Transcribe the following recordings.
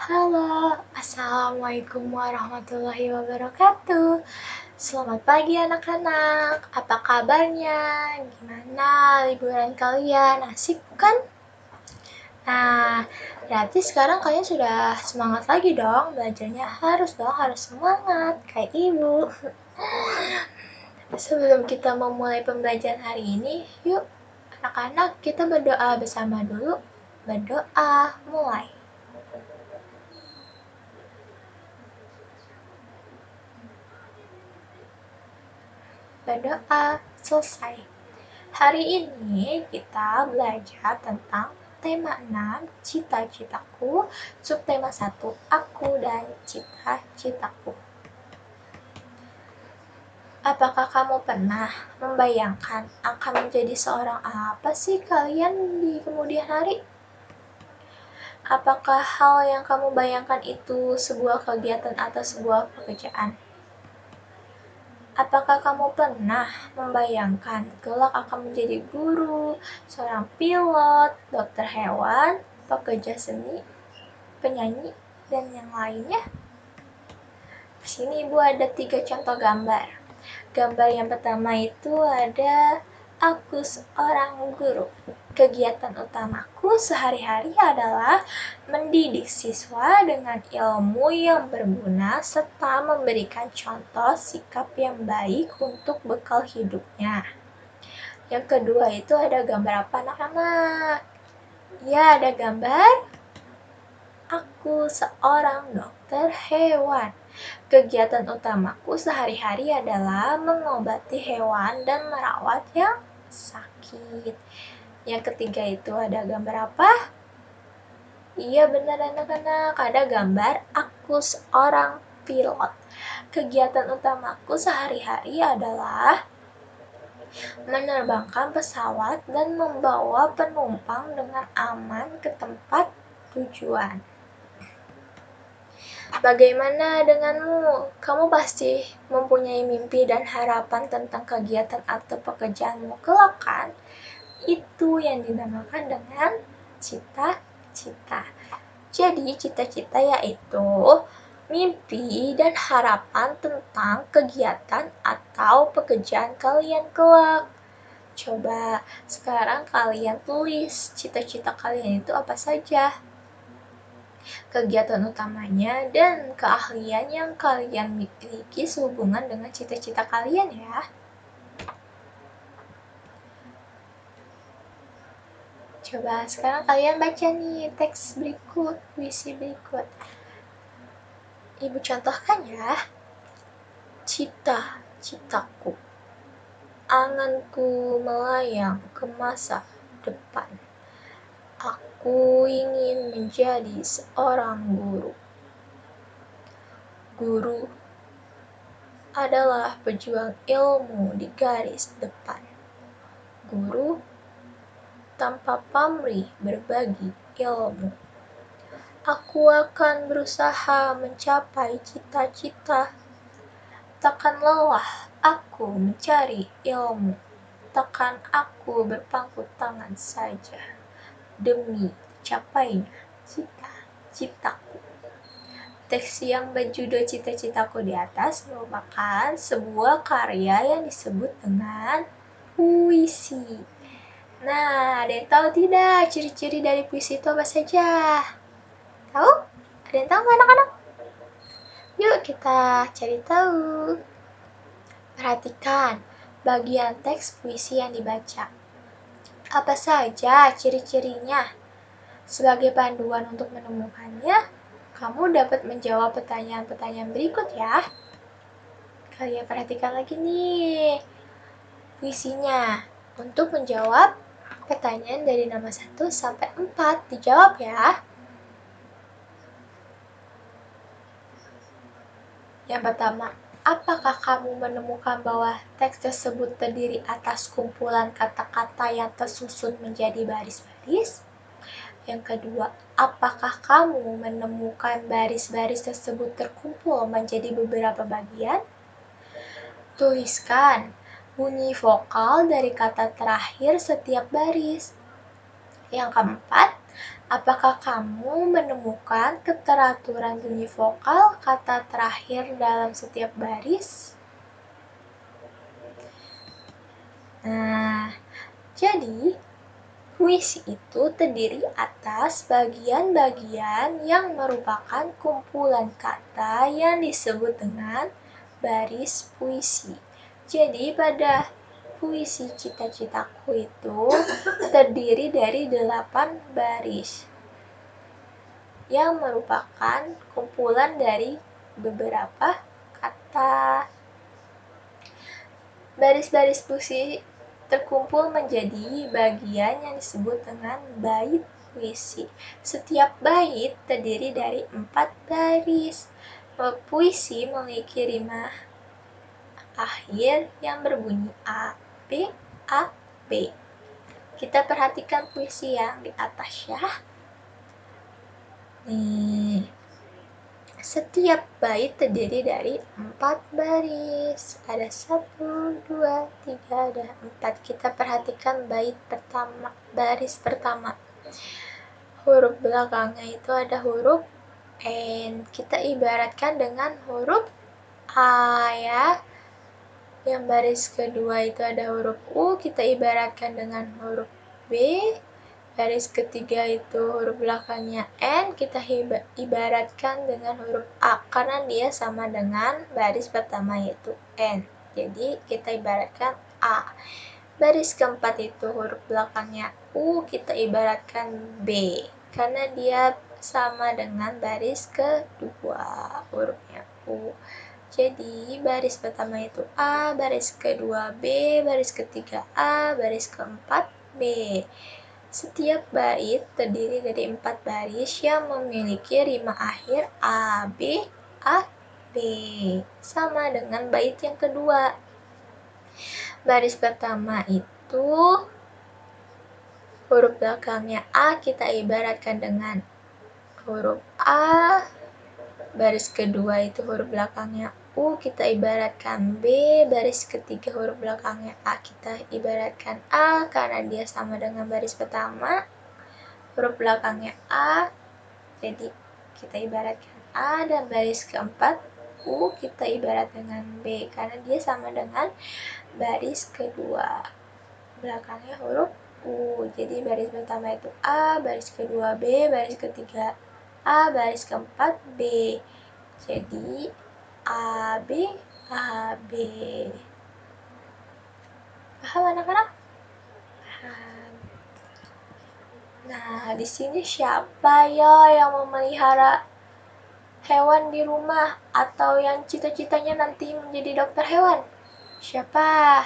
Halo, Assalamualaikum warahmatullahi wabarakatuh. Selamat pagi anak-anak, apa kabarnya? Gimana liburan kalian? Asik kan? Nah, berarti sekarang kalian sudah semangat lagi dong, belajarnya harus semangat, kayak ibu. Sebelum kita memulai pembelajaran hari ini, yuk anak-anak kita berdoa bersama dulu. Berdoa, mulai. Berdoa, selesai. Hari ini kita belajar tentang tema 6, cita-citaku, subtema 1, aku dan cita-citaku. Apakah kamu pernah membayangkan akan menjadi seorang apa sih kalian di kemudian hari? Apakah hal yang kamu bayangkan itu sebuah kegiatan atau sebuah pekerjaan? Apakah kamu pernah membayangkan kelak akan menjadi guru, seorang pilot, dokter hewan, pekerja seni, penyanyi, dan yang lainnya? Di sini Ibu ada 3 contoh gambar. Gambar yang pertama itu ada aku seorang guru. Kegiatan utamaku sehari-hari adalah mendidik siswa dengan ilmu yang berguna serta memberikan contoh sikap yang baik untuk bekal hidupnya. Yang kedua itu ada gambar apa anak-anak? Ya, ada gambar aku seorang dokter hewan. Kegiatan utamaku sehari-hari adalah mengobati hewan dan merawat yang sakit. Yang ketiga itu ada gambar apa? Iya benar anak-anak, ada gambar aku seorang pilot. Kegiatan utamaku sehari-hari adalah menerbangkan pesawat dan membawa penumpang dengan aman ke tempat tujuan. Bagaimana denganmu? Kamu pasti mempunyai mimpi dan harapan tentang kegiatan atau pekerjaanmu kelak kan? Itu yang dinamakan dengan cita-cita. Jadi cita-cita yaitu mimpi dan harapan tentang kegiatan atau pekerjaan kalian kelak. Coba sekarang kalian tulis cita-cita kalian itu apa saja, kegiatan utamanya, dan keahlian yang kalian miliki sehubungan dengan cita-cita kalian ya. Coba sekarang kalian baca nih teks berikut, puisi berikut. Ibu contohkan ya. Cita-citaku, anganku melayang ke masa depan. Aku ingin menjadi seorang guru. Guru adalah pejuang ilmu di garis depan. Guru tanpa pamrih berbagi ilmu. Aku akan berusaha mencapai cita-cita. Takkan lelah aku mencari ilmu. Takkan aku berpangku tangan saja demi capainya cita-citaku. Teks yang berjudul cita-citaku di atas merupakan sebuah karya yang disebut dengan puisi. Nah, ada yang tahu tidak ciri-ciri dari puisi itu apa saja? Tahu? Ada yang tahu nggak anak-anak? Yuk kita cari tahu. Perhatikan bagian teks puisi yang dibaca. Apa saja ciri-cirinya? Sebagai panduan untuk menemukannya, kamu dapat menjawab pertanyaan-pertanyaan berikut ya. Kalian perhatikan lagi nih puisinya. Untuk menjawab pertanyaan dari nomor 1 sampai 4, dijawab ya. Yang pertama, apakah kamu menemukan bahwa teks tersebut terdiri atas kumpulan kata-kata yang tersusun menjadi baris-baris? Yang kedua, apakah kamu menemukan baris-baris tersebut terkumpul menjadi beberapa bagian? Tuliskan bunyi vokal dari kata terakhir setiap baris. Yang keempat, Apakah kamu menemukan keteraturan bunyi vokal kata terakhir dalam setiap baris? Nah, jadi puisi itu terdiri atas bagian-bagian yang merupakan kumpulan kata yang disebut dengan baris puisi. Jadi pada puisi Cita-Citaku itu terdiri dari 8 baris yang merupakan kumpulan dari beberapa kata. Baris-baris puisi terkumpul menjadi bagian yang disebut dengan bait puisi. Setiap bait terdiri dari 4 baris. Puisi memiliki rima akhir yang berbunyi A, B, A, B. Kita perhatikan puisi yang di atas ya. Nih, setiap bait terdiri dari 4 baris. Ada 1, 2, 3, dan 4. Kita perhatikan bait pertama, baris pertama. Huruf belakangnya itu ada huruf N. Kita ibaratkan dengan huruf A ya. Yang baris kedua itu ada huruf U. Kita ibaratkan dengan huruf B. Baris ketiga itu huruf belakangnya N, kita ibaratkan dengan huruf A karena dia sama dengan baris pertama yaitu N. Jadi kita ibaratkan A. Baris keempat itu huruf belakangnya U, kita ibaratkan B karena dia sama dengan baris kedua hurufnya U. Jadi baris pertama itu A, baris kedua B, baris ketiga A, baris keempat B. Setiap bait terdiri dari 4 baris yang memiliki rima akhir A, B, A, B. Sama dengan bait yang kedua. Baris pertama itu huruf belakangnya A kita ibaratkan dengan huruf A. Baris kedua itu huruf belakangnya U kita ibaratkan B, baris ketiga huruf belakangnya A kita ibaratkan A karena dia sama dengan baris pertama. Huruf belakangnya A, jadi kita ibaratkan A, dan baris keempat U kita ibarat dengan B karena dia sama dengan baris kedua. Belakangnya huruf U, jadi baris pertama itu A, baris kedua B, baris ketiga A, baris keempat B. Jadi A, B, A, B. Paham anak-anak? Paham. Nah, di sini siapa ya yang memelihara hewan di rumah atau yang cita-citanya nanti menjadi dokter hewan? Siapa?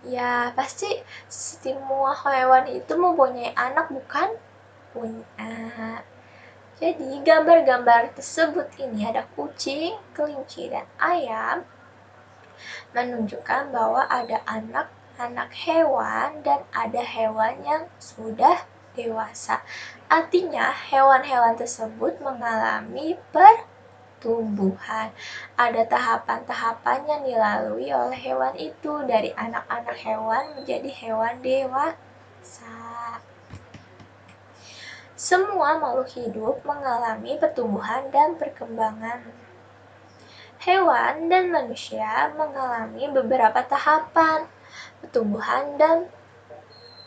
Ya, pasti semua hewan itu mempunyai anak, bukan? Punya. Jadi, gambar-gambar tersebut ini ada kucing, kelinci, dan ayam menunjukkan bahwa ada anak-anak hewan dan ada hewan yang sudah dewasa. Artinya, hewan-hewan tersebut mengalami pertumbuhan. Ada tahapan-tahapan yang dilalui oleh hewan itu dari anak-anak hewan menjadi hewan dewasa. Semua makhluk hidup mengalami pertumbuhan dan perkembangan. Hewan dan manusia mengalami beberapa tahapan pertumbuhan dan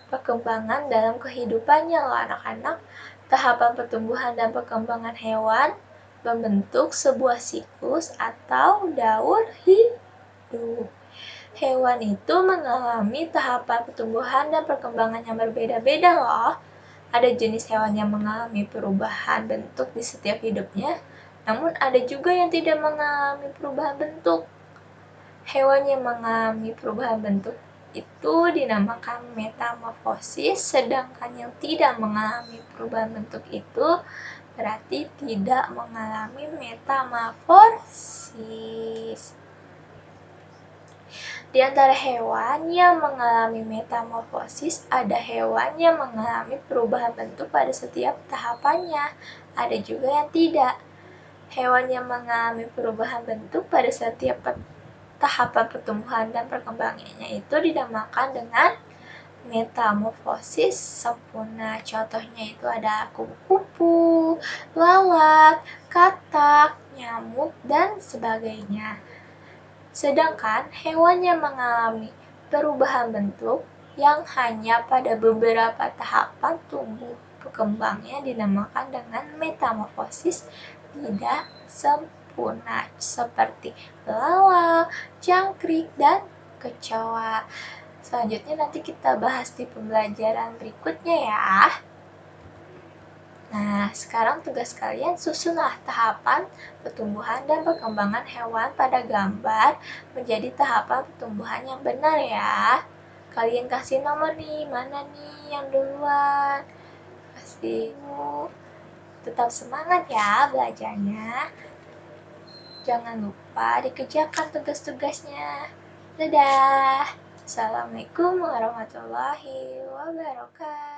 perkembangan dalam kehidupannya loh anak-anak. Tahapan pertumbuhan dan perkembangan hewan membentuk sebuah siklus atau daur hidup. Hewan itu mengalami tahapan pertumbuhan dan perkembangan yang berbeda-beda loh. Ada jenis hewan yang mengalami perubahan bentuk di setiap hidupnya, namun ada juga yang tidak mengalami perubahan bentuk. Hewan yang mengalami perubahan bentuk itu dinamakan metamorfosis, sedangkan yang tidak mengalami perubahan bentuk itu berarti tidak mengalami metamorfosis. Di antara hewan yang mengalami metamorfosis, ada hewan yang mengalami perubahan bentuk pada setiap tahapannya. Ada juga yang tidak. Hewan yang mengalami perubahan bentuk pada setiap tahapan pertumbuhan dan perkembangannya itu dinamakan dengan metamorfosis sempurna. Contohnya itu ada kupu-kupu, lalat, katak, nyamuk, dan sebagainya. Sedangkan hewan yang mengalami perubahan bentuk yang hanya pada beberapa tahapan tumbuh berkembangnya dinamakan dengan metamorfosis tidak sempurna, seperti lalat, jangkrik, dan kecoa. Selanjutnya nanti kita bahas di pembelajaran berikutnya ya. Nah, sekarang tugas kalian susunlah tahapan pertumbuhan dan perkembangan hewan pada gambar menjadi tahapan pertumbuhan yang benar ya. Kalian kasih nomor nih, mana nih yang duluan. Kasih. Tetap semangat ya belajarnya. Jangan lupa dikerjakan tugas-tugasnya. Dadah. Assalamualaikum warahmatullahi wabarakatuh.